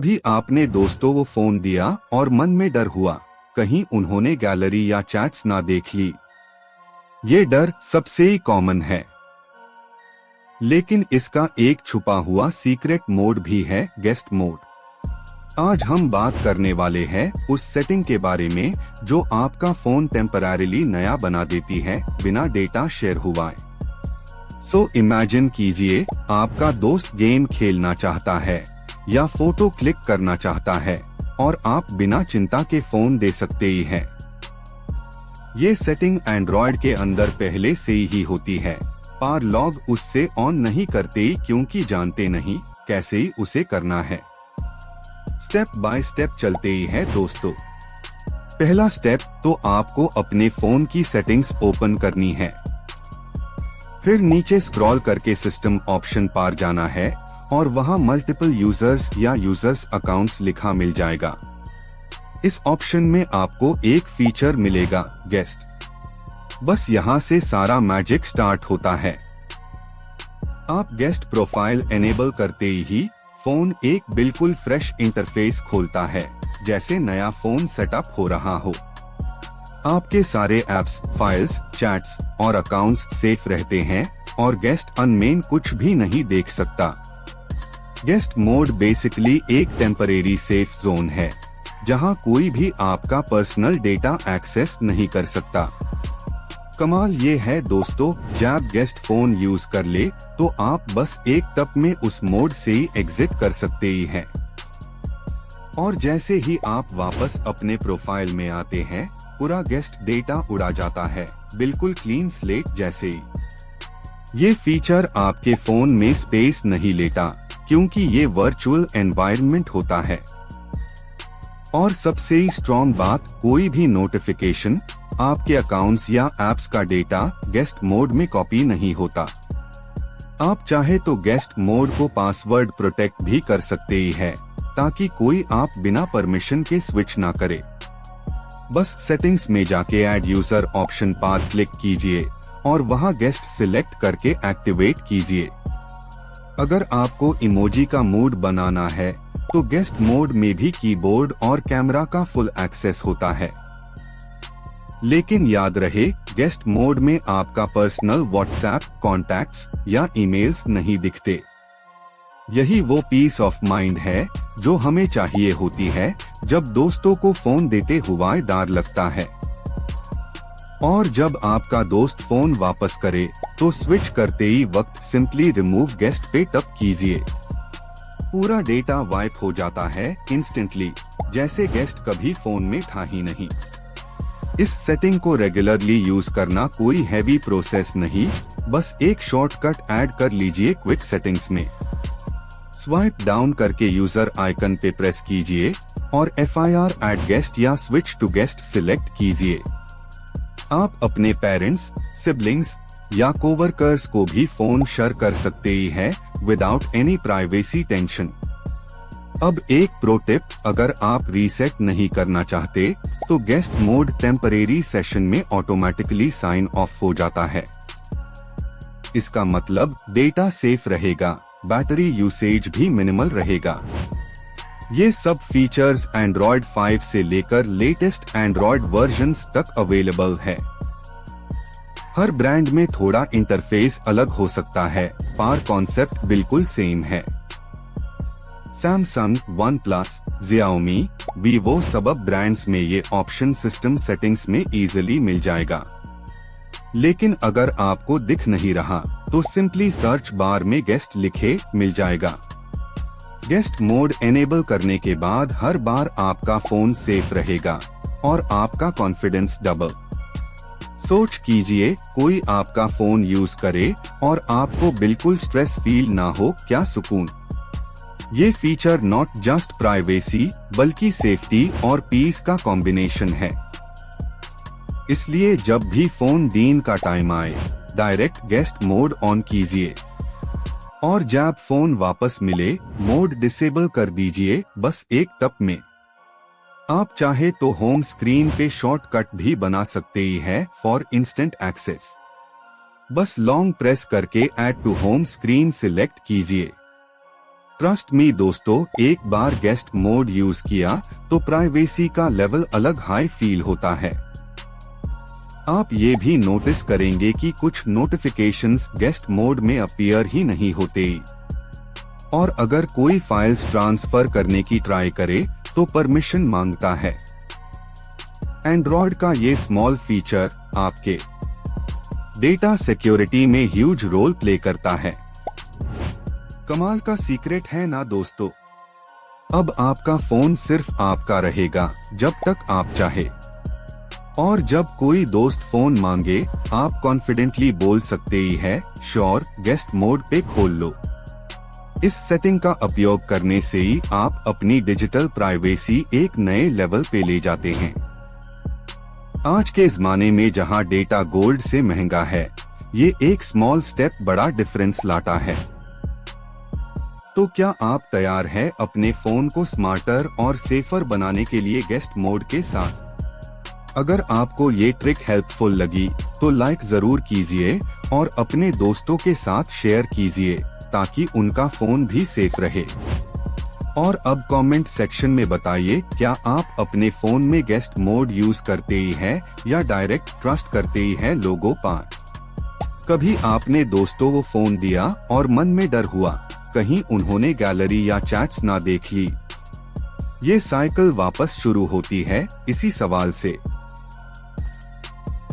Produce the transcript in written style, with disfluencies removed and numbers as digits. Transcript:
भी आपने दोस्तों को फोन दिया और मन में डर हुआ कहीं उन्होंने गैलरी या चैट्स ना देख ली। ये डर सबसे ही कॉमन है, लेकिन इसका एक छुपा हुआ सीक्रेट मोड भी है, गेस्ट मोड। आज हम बात करने वाले हैं उस सेटिंग के बारे में जो आपका फोन टेम्पररीली नया बना देती है बिना डेटा शेयर हुआ। सो इमेजिन कीजिए आपका दोस्त गेम खेलना चाहता है या फोटो क्लिक करना चाहता है और आप बिना चिंता के फोन दे सकते ही हैं। ये सेटिंग एंड्रॉयड के अंदर पहले से ही होती है, पर लॉग उससे ऑन नहीं करते क्योंकि जानते नहीं कैसे उसे करना है। स्टेप बाय स्टेप चलते ही है दोस्तों। पहला स्टेप तो आपको अपने फोन की सेटिंग्स ओपन करनी है, फिर नीचे स्क्रॉल करके सिस्टम ऑप्शन पर जाना है और वहां मल्टीपल यूजर्स या यूजर्स अकाउंट्स लिखा मिल जाएगा। इस ऑप्शन में आपको एक फीचर मिलेगा, गेस्ट। बस यहां से सारा मैजिक स्टार्ट होता है। आप गेस्ट प्रोफाइल एनेबल करते ही फोन एक बिल्कुल फ्रेश इंटरफेस खोलता है, जैसे नया फोन सेटअप हो रहा हो। आपके सारे ऐप्स, फाइल्स, चैट्स और अकाउंट्स सेफ रहते हैं और गेस्ट अनमेन कुछ भी नहीं देख सकता। गेस्ट मोड बेसिकली एक टेम्परेरी सेफ जोन है जहां कोई भी आपका पर्सनल डेटा एक्सेस नहीं कर सकता। कमाल ये है दोस्तों, जब गेस्ट फोन यूज कर ले तो आप बस एक टप में उस मोड से ही एग्जिट कर सकते ही हैं। और जैसे ही आप वापस अपने प्रोफाइल में आते हैं पूरा गेस्ट डेटा उड़ा जाता है, बिल्कुल क्लीन स्लेट जैसे ही। ये फीचर आपके फोन में स्पेस नहीं लेता क्योंकि ये वर्चुअल एनवायरनमेंट होता है। और सबसे ही स्ट्रॉन्ग बात, कोई भी नोटिफिकेशन, आपके अकाउंट्स या एप्स का डेटा गेस्ट मोड में कॉपी नहीं होता। आप चाहे तो गेस्ट मोड को पासवर्ड प्रोटेक्ट भी कर सकते ही है ताकि कोई आप बिना परमिशन के स्विच ना करे। बस सेटिंग्स में जाके ऐड यूजर ऑप्शन पर क्लिक कीजिए और वहां गेस्ट सिलेक्ट करके एक्टिवेट कीजिए। अगर आपको इमोजी का मूड बनाना है तो गेस्ट मोड में भी कीबोर्ड और कैमरा का फुल एक्सेस होता है। लेकिन याद रहे, गेस्ट मोड में आपका पर्सनल व्हाट्सएप, कॉन्टैक्ट्स या ईमेल्स नहीं दिखते। यही वो पीस ऑफ माइंड है जो हमें चाहिए होती है जब दोस्तों को फोन देते हुआ डर लगता है। और जब आपका दोस्त फोन वापस करे तो स्विच करते ही वक्त सिंपली रिमूव गेस्ट पे टैप कीजिए। पूरा डेटा वाइप हो जाता है इंस्टेंटली, जैसे गेस्ट कभी फोन में था ही नहीं। इस सेटिंग को रेगुलरली यूज करना कोई हैवी प्रोसेस नहीं, बस एक शॉर्टकट ऐड कर लीजिए क्विक सेटिंग्स में। स्वाइप डाउन करके यूजर आइकन पे प्रेस कीजिए और FIR ऐड गेस्ट या स्विच टू गेस्ट सिलेक्ट कीजिए। आप अपने पेरेंट्स, सिबलिंग्स या कोवर्कर्स को भी फोन शेयर कर सकते ही है विदाउट एनी प्राइवेसी टेंशन। अब एक प्रो टिप, अगर आप रीसेट नहीं करना चाहते तो गेस्ट मोड टेम्परेरी सेशन में ऑटोमेटिकली साइन ऑफ हो जाता है। इसका मतलब डेटा सेफ रहेगा, बैटरी यूसेज भी मिनिमल रहेगा। ये सब फीचर्स एंड्रॉयड 5 से लेकर लेटेस्ट एंड्रॉयड वर्जन्स तक अवेलेबल है। हर ब्रांड में थोड़ा इंटरफेस अलग हो सकता है, पर कॉन्सेप्ट बिल्कुल सेम है। सैमसंग, OnePlus, Xiaomi, Vivo सब ब्रांड्स में ये ऑप्शन सिस्टम सेटिंग्स में इजीली मिल जाएगा। लेकिन अगर आपको दिख नहीं रहा तो सिंपली सर्च बार में गेस्ट लिखे मिल जाएगा। गेस्ट मोड एनेबल करने के बाद हर बार आपका फोन सेफ रहेगा और आपका कॉन्फिडेंस डबल। सोच कीजिए, कोई आपका फोन यूज करे और आपको बिल्कुल स्ट्रेस फील ना हो, क्या सुकून। ये फीचर नॉट जस्ट प्राइवेसी बल्कि सेफ्टी और पीस का कॉम्बिनेशन है। इसलिए जब भी फोन देने का टाइम आए डायरेक्ट गेस्ट मोड ऑन कीजिए और जब फोन वापस मिले मोड डिसेबल कर दीजिए, बस एक टप में। आप चाहे तो होम स्क्रीन पे शॉर्टकट भी बना सकते ही है फॉर इंस्टेंट एक्सेस। बस लॉन्ग प्रेस करके add to home screen select कीजिए। ट्रस्ट मी दोस्तों, एक बार गेस्ट मोड यूज किया तो प्राइवेसी का लेवल अलग हाई फील होता है। आप ये भी नोटिस करेंगे कि कुछ नोटिफिकेशंस गेस्ट मोड में अपीयर ही नहीं होते, और अगर कोई फाइल्स ट्रांसफर करने की ट्राई करे तो परमिशन मांगता है। एंड्रॉयड का ये स्मॉल फीचर आपके डेटा सिक्योरिटी में ह्यूज रोल प्ले करता है। कमाल का सीक्रेट है ना दोस्तों। अब आपका फोन सिर्फ आपका रहेगा जब तक आप चाहे, और जब कोई दोस्त फोन मांगे आप कॉन्फिडेंटली बोल सकते ही है, श्योर गेस्ट मोड पे खोल लो। इस सेटिंग का उपयोग करने से ही आप अपनी डिजिटल प्राइवेसी एक नए लेवल पे ले जाते हैं। आज के जमाने में जहां डेटा गोल्ड से महंगा है, ये एक स्मॉल स्टेप बड़ा डिफरेंस लाता है। तो क्या आप तैयार हैं अपने फोन को स्मार्टर और सेफर बनाने के लिए गेस्ट मोड के साथ? अगर आपको ये ट्रिक हेल्पफुल लगी तो लाइक जरूर कीजिए और अपने दोस्तों के साथ शेयर कीजिए ताकि उनका फोन भी सेफ रहे। और अब कमेंट सेक्शन में बताइए, क्या आप अपने फोन में गेस्ट मोड यूज करते ही हैं या डायरेक्ट ट्रस्ट करते ही हैं लोगों पर? कभी आपने दोस्तों को फोन दिया और मन में डर हुआ कहीं उन्होंने गैलरी या चैट्स ना देख ली? ये साइकिल वापस शुरू होती है इसी सवाल से।